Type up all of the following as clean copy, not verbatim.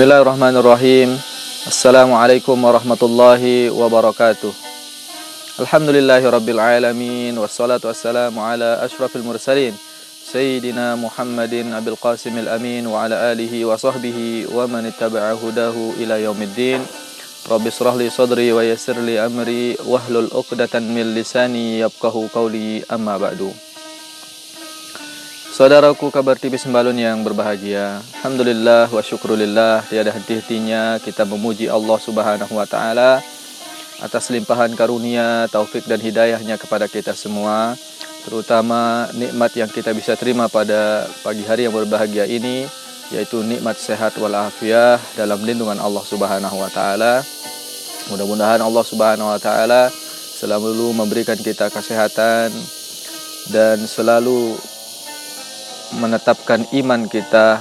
Bismillahirrahmanirrahim. Assalamualaikum warahmatullahi wabarakatuh. Alhamdulillahirabbil alamin wassalatu wassalamu ala asyrafil mursalin Sayyidina Muhammadin Abil Qasimil Amin wa ala alihi wa sahbihi wa man ittaba'a hudahu ila yaumiddin. Rabbi shrah li sadri wa yassir li amri wahlul 'uqdatan min lisani yafqahu qawli, amma ba'du. Saudaraku kabar TV Sembalun yang berbahagia, alhamdulillah wa syukrulillah, tiada henti-hentinya kita memuji Allah Subhanahu wa taala atas limpahan karunia, taufik dan hidayahnya kepada kita semua, terutama nikmat yang kita bisa terima pada pagi hari yang berbahagia ini, yaitu nikmat sehat walafiat dalam lindungan Allah Subhanahu wa taala. Mudah-mudahan Allah Subhanahu wa taala selalu memberikan kita kesehatan dan selalu menetapkan iman kita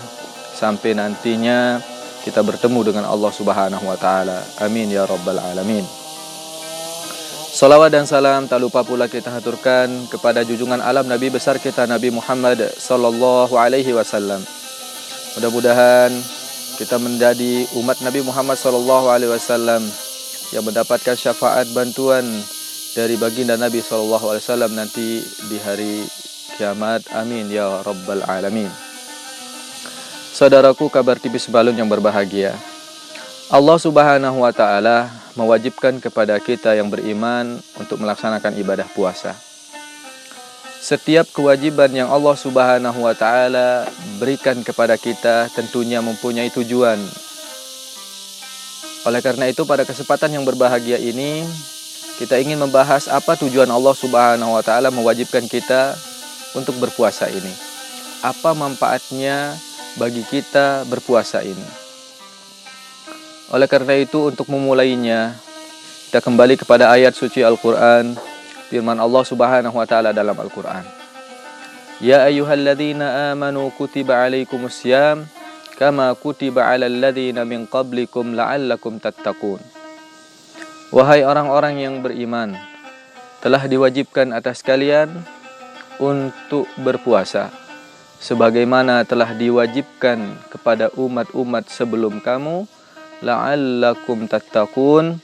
sampai nantinya kita bertemu dengan Allah Subhanahu wa taala. Amin ya rabbal alamin. Salawat dan salam tak lupa pula kita haturkan kepada junjungan alam Nabi besar kita Nabi Muhammad sallallahu alaihi wasallam. Mudah-mudahan kita menjadi umat Nabi Muhammad sallallahu alaihi wasallam yang mendapatkan syafaat bantuan dari baginda Nabi sallallahu alaihi wasallam nanti di hari kiamat. Amin ya rabbal alamin. Saudaraku kabar TV Sembalun yang berbahagia, Allah Subhanahu wa taala mewajibkan kepada kita yang beriman untuk melaksanakan ibadah puasa. Setiap kewajiban yang Allah Subhanahu wa taala berikan kepada kita tentunya mempunyai tujuan. Oleh karena itu pada kesempatan yang berbahagia ini kita ingin membahas apa tujuan Allah Subhanahu wa taala mewajibkan kita untuk berpuasa ini. Apa manfaatnya bagi kita berpuasa ini? Oleh karena itu untuk memulainya kita kembali kepada ayat suci Al-Quran, firman Allah Subhanahu wa taala dalam Al-Quran. Ya ayyuhalladzina amanu kutiba alaikumussyam kama kutiba alal ladzina min qablikum la'allakum tattaqun. Wahai orang-orang yang beriman, telah diwajibkan atas kalian untuk berpuasa sebagaimana telah diwajibkan kepada umat-umat sebelum kamu, la'allakum tattaqun,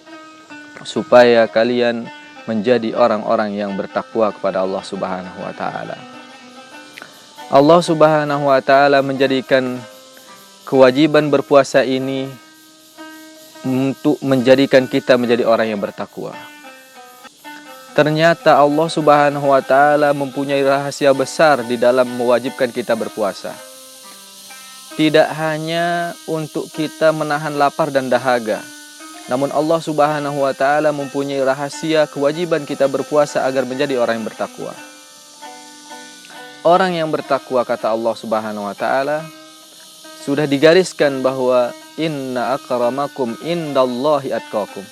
supaya kalian menjadi orang-orang yang bertakwa kepada Allah Subhanahu wa taala. Allah Subhanahu wa taala menjadikan kewajiban berpuasa ini untuk menjadikan kita menjadi orang yang bertakwa. Ternyata Allah Subhanahu wa taala mempunyai rahasia besar di dalam mewajibkan kita berpuasa. Tidak hanya untuk kita menahan lapar dan dahaga, namun Allah Subhanahu wa taala mempunyai rahasia kewajiban kita berpuasa agar menjadi orang yang bertakwa. Orang yang bertakwa, kata Allah Subhanahu wa taala, sudah digariskan bahwa inna akramakum indallahi atqakum.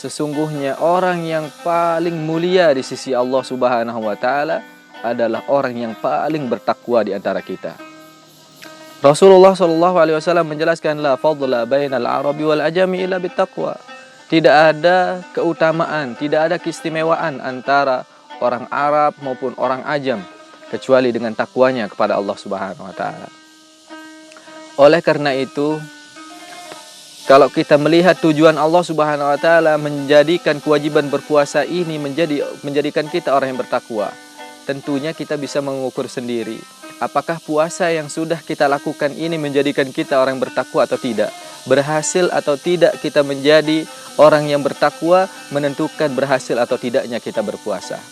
Sesungguhnya orang yang paling mulia di sisi Allah Subhanahu wa taala adalah orang yang paling bertakwa di antara kita. Rasulullah sallallahu alaihi wasallam menjelaskan la fadla bainal arabi wal ajami illa bittaqwa. Tidak ada keutamaan, tidak ada keistimewaan antara orang Arab maupun orang Ajam kecuali dengan takwanya kepada Allah Subhanahu wa taala. Oleh karena itu, kalau kita melihat tujuan Allah Subhanahu wa taala menjadikan kewajiban berpuasa ini menjadikan kita orang yang bertakwa, tentunya kita bisa mengukur sendiri apakah puasa yang sudah kita lakukan ini menjadikan kita orang yang bertakwa atau tidak. Berhasil atau tidak kita menjadi orang yang bertakwa menentukan berhasil atau tidaknya kita berpuasa.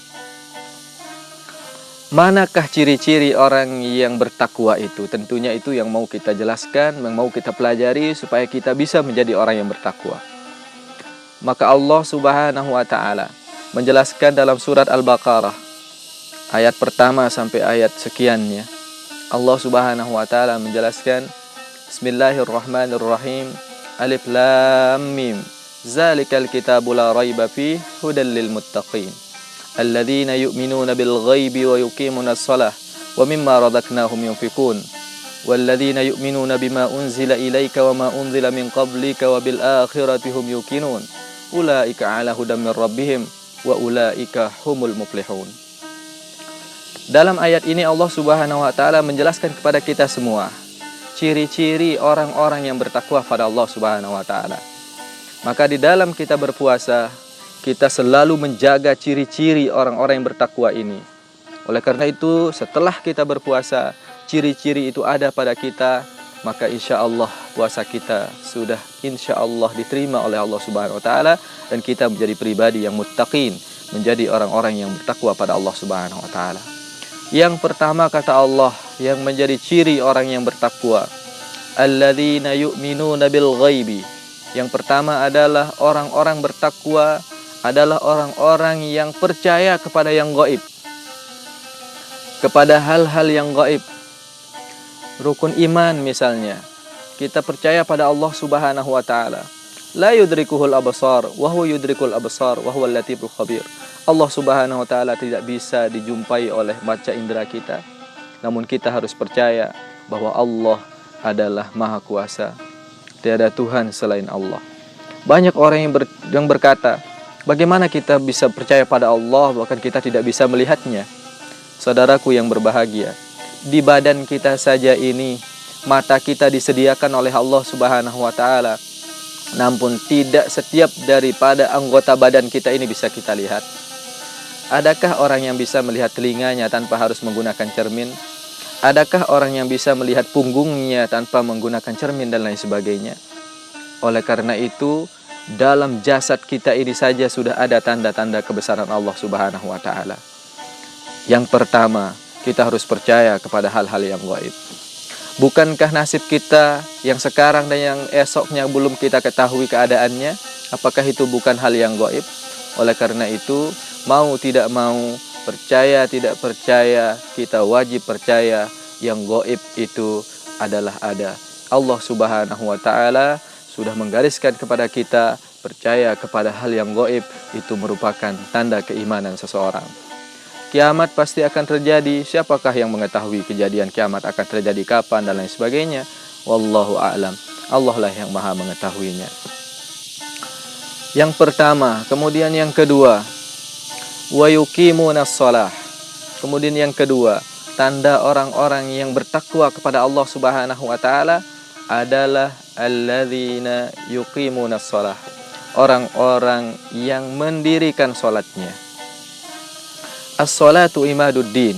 Manakah ciri-ciri orang yang bertakwa itu? Tentunya itu yang mau kita jelaskan, yang mau kita pelajari supaya kita bisa menjadi orang yang bertakwa. Maka Allah Subhanahu wa taala menjelaskan dalam surat Al-Baqarah ayat pertama sampai ayat sekiannya. Allah Subhanahu wa taala menjelaskan, Bismillahirrahmanirrahim. Alif lam mim. Zalikal kitabu la raiba fihi hudal lil muttaqin. Alladzina yu'minuna bil ghaibi wa yuqimuna shalah wa mimma razaqnahum yunfikun. Walladzina yu'minuna bima unzila ilaika wa ma unzila min qablika wa bil akhirati hum yuqinun. Ulaika 'ala hudan min rabbihim wa ulaika humul muflihun. Dalam ayat ini Allah Subhanahu wa taala menjelaskan kepada kita semua ciri-ciri orang-orang yang bertakwa pada Allah Subhanahu wa taala. Maka di dalam kita berpuasa, kita selalu menjaga ciri-ciri orang-orang yang bertakwa ini. Oleh karena itu, setelah kita berpuasa, ciri-ciri itu ada pada kita, maka insya Allah puasa kita sudah insya Allah diterima oleh Allah Subhanahu wa taala, dan kita menjadi pribadi yang muttaqin, menjadi orang-orang yang bertakwa pada Allah Subhanahu wa taala. Yang pertama kata Allah yang menjadi ciri orang yang bertakwa, alladzina yu'minuna bil ghaibi. Yang pertama adalah orang-orang bertakwa adalah orang-orang yang percaya kepada yang gaib, kepada hal-hal yang gaib. Rukun iman misalnya, kita percaya pada Allah Subhanahu wa taala. La yudrikuhul absar wa huwa yudrikul absar wa huwal latiful khabir. Allah Subhanahu wa taala tidak bisa dijumpai oleh mata indera kita, namun kita harus percaya bahwa Allah adalah Maha Kuasa. Tiada Tuhan selain Allah. Banyak orang yang berkata, bagaimana kita bisa percaya pada Allah bahkan kita tidak bisa melihatnya? Saudaraku yang berbahagia, di badan kita saja ini, mata kita disediakan oleh Allah Subhanahu wa taala. Namun tidak setiap daripada anggota badan kita ini bisa kita lihat. Adakah orang yang bisa melihat telinganya tanpa harus menggunakan cermin? Adakah orang yang bisa melihat punggungnya tanpa menggunakan cermin dan lain sebagainya? Oleh karena itu, dalam jasad kita ini saja sudah ada tanda-tanda kebesaran Allah Subhanahu wa taala. Yang pertama, kita harus percaya kepada hal-hal yang gaib. Bukankah nasib kita yang sekarang dan yang esoknya belum kita ketahui keadaannya? Apakah itu bukan hal yang gaib? Oleh karena itu, mau tidak mau, percaya tidak percaya, kita wajib percaya yang gaib itu adalah ada. Allah Subhanahu wa taala sudah menggariskan kepada kita, percaya kepada hal yang gaib itu merupakan tanda keimanan seseorang. Kiamat pasti akan terjadi. Siapakah yang mengetahui kejadian kiamat akan terjadi kapan dan lain sebagainya? Wallahu a'lam. Allah lah yang maha mengetahuinya. Yang pertama, kemudian yang kedua, wa yuqimunas shalah. Kemudian yang kedua, tanda orang-orang yang bertakwa kepada Allah Subhanahu wa taala adalah alladzina yuqimunas shalah. Orang-orang yang mendirikan salatnya. As-salatu imaduddin.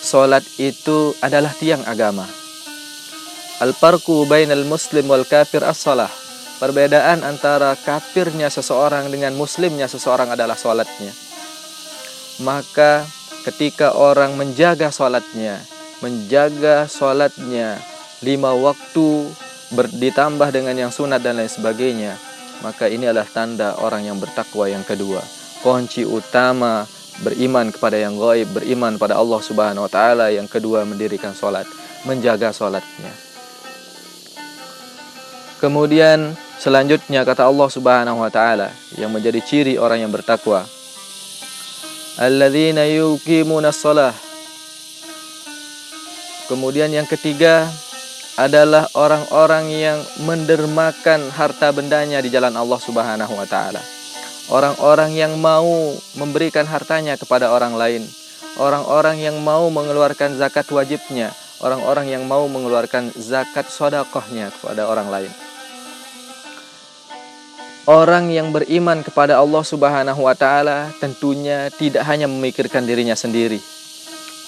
Salat itu adalah tiang agama. Al-farqu bainal muslim wal kafir as-salah. Perbedaan antara kafirnya seseorang dengan muslimnya seseorang adalah salatnya. Maka ketika orang menjaga salatnya 5 waktu ditambah dengan yang sunat dan lain sebagainya, maka ini adalah tanda orang yang bertakwa yang kedua. Kunci utama beriman kepada yang gaib, beriman pada Allah Subhanahu wa taala. Yang kedua, mendirikan salat, menjaga salatnya. Kemudian selanjutnya kata Allah Subhanahu wa taala yang menjadi ciri orang yang bertakwa, alladzina yuqimunas shalah. Kemudian yang ketiga adalah orang-orang yang mendermakan harta bendanya di jalan Allah Subhanahu wa taala. Orang-orang yang mau memberikan hartanya kepada orang lain, orang-orang yang mau mengeluarkan zakat wajibnya, orang-orang yang mau mengeluarkan zakat sedekahnya kepada orang lain. Orang yang beriman kepada Allah Subhanahu wa taala tentunya tidak hanya memikirkan dirinya sendiri.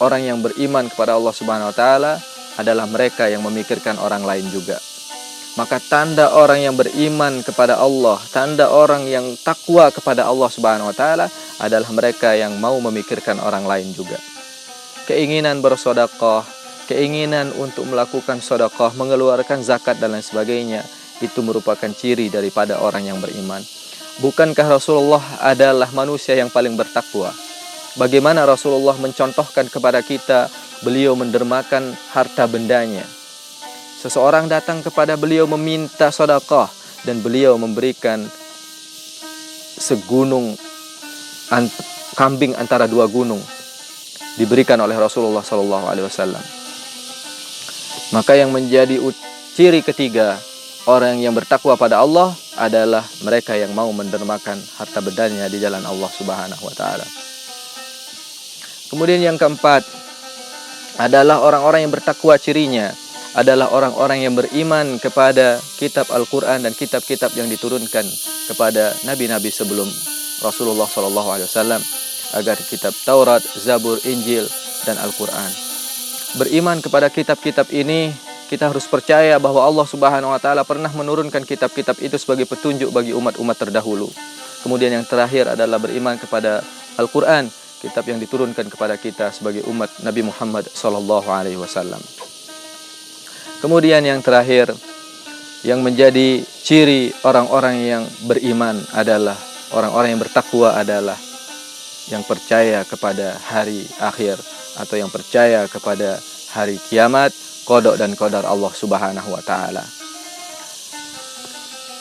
Orang yang beriman kepada Allah Subhanahu wa taala adalah mereka yang memikirkan orang lain juga. Maka tanda orang yang beriman kepada Allah, tanda orang yang takwa kepada Allah Subhanahu wa taala adalah mereka yang mau memikirkan orang lain juga. Keinginan bersedekah, keinginan untuk melakukan sedekah, mengeluarkan zakat dan lain sebagainya, itu merupakan ciri daripada orang yang beriman. Bukankah Rasulullah adalah manusia yang paling bertakwa? Bagaimana Rasulullah mencontohkan kepada kita, beliau mendermakan harta bendanya. Seseorang datang kepada beliau meminta sedekah dan beliau memberikan segunung kambing antara 2 gunung, diberikan oleh Rasulullah SAW. Maka yang menjadi ciri ketiga orang yang bertakwa pada Allah adalah mereka yang mau mendermakan harta bendanya di jalan Allah Subhanahu wa taala. Kemudian yang keempat adalah orang-orang yang bertakwa, cirinya adalah orang-orang yang beriman kepada kitab Al-Quran dan kitab-kitab yang diturunkan kepada nabi-nabi sebelum Rasulullah SAW, agar kitab Taurat, Zabur, Injil, dan Al-Quran. Beriman kepada kitab-kitab ini, kita harus percaya bahwa Allah Subhanahu wa Ta'ala pernah menurunkan kitab-kitab itu sebagai petunjuk bagi umat-umat terdahulu. Kemudian yang terakhir adalah beriman kepada Al-Quran, kitab yang diturunkan kepada kita sebagai umat Nabi Muhammad SAW. Kemudian yang terakhir, yang menjadi ciri orang-orang yang beriman adalah orang-orang yang bertakwa adalah yang percaya kepada hari akhir atau yang percaya kepada hari kiamat, qada dan qadar Allah Subhanahu wa Ta'ala.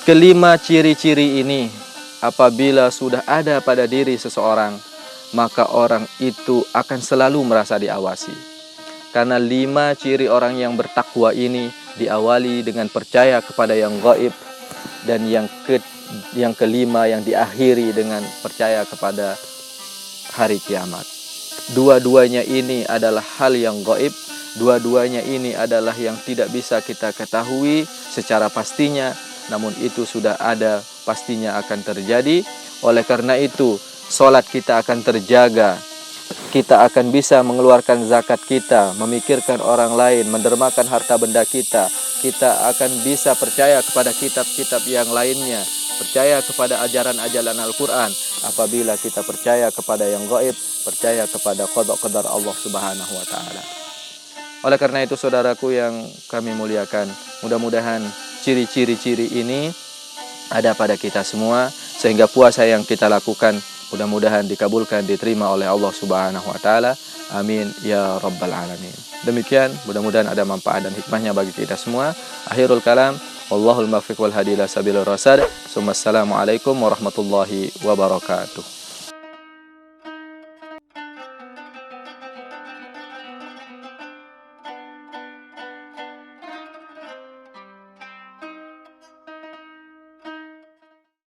Kelima ciri-ciri ini apabila sudah ada pada diri seseorang, maka orang itu akan selalu merasa diawasi. Karena 5 ciri orang yang bertakwa ini diawali dengan percaya kepada yang gaib, dan yang kelima yang diakhiri dengan percaya kepada hari kiamat. Dua-duanya ini adalah hal yang gaib, dua-duanya ini adalah yang tidak bisa kita ketahui secara pastinya, namun itu sudah ada pastinya akan terjadi. Oleh karena itu, sholat kita akan terjaga, kita akan bisa mengeluarkan zakat kita, memikirkan orang lain, mendermakan harta benda kita akan bisa percaya kepada kitab-kitab yang lainnya, percaya kepada ajaran-ajaran Al-Quran apabila kita percaya kepada yang gaib, percaya kepada qada qadar Allah Subhanahu wa Ta'ala. Oleh karena itu saudaraku yang kami muliakan, mudah-mudahan ciri-ciri ini ada pada kita semua, sehingga puasa yang kita lakukan mudah-mudahan dikabulkan, diterima oleh Allah Subhanahu wa Ta'ala. Amin ya rabbal alamin. Demikian, mudah-mudahan ada manfaat dan hikmahnya bagi kita semua. Akhirul kalam, wallahul muwaffiq wal hadi ila sabilir rasyad. Assalamualaikum warahmatullahi wabarakatuh.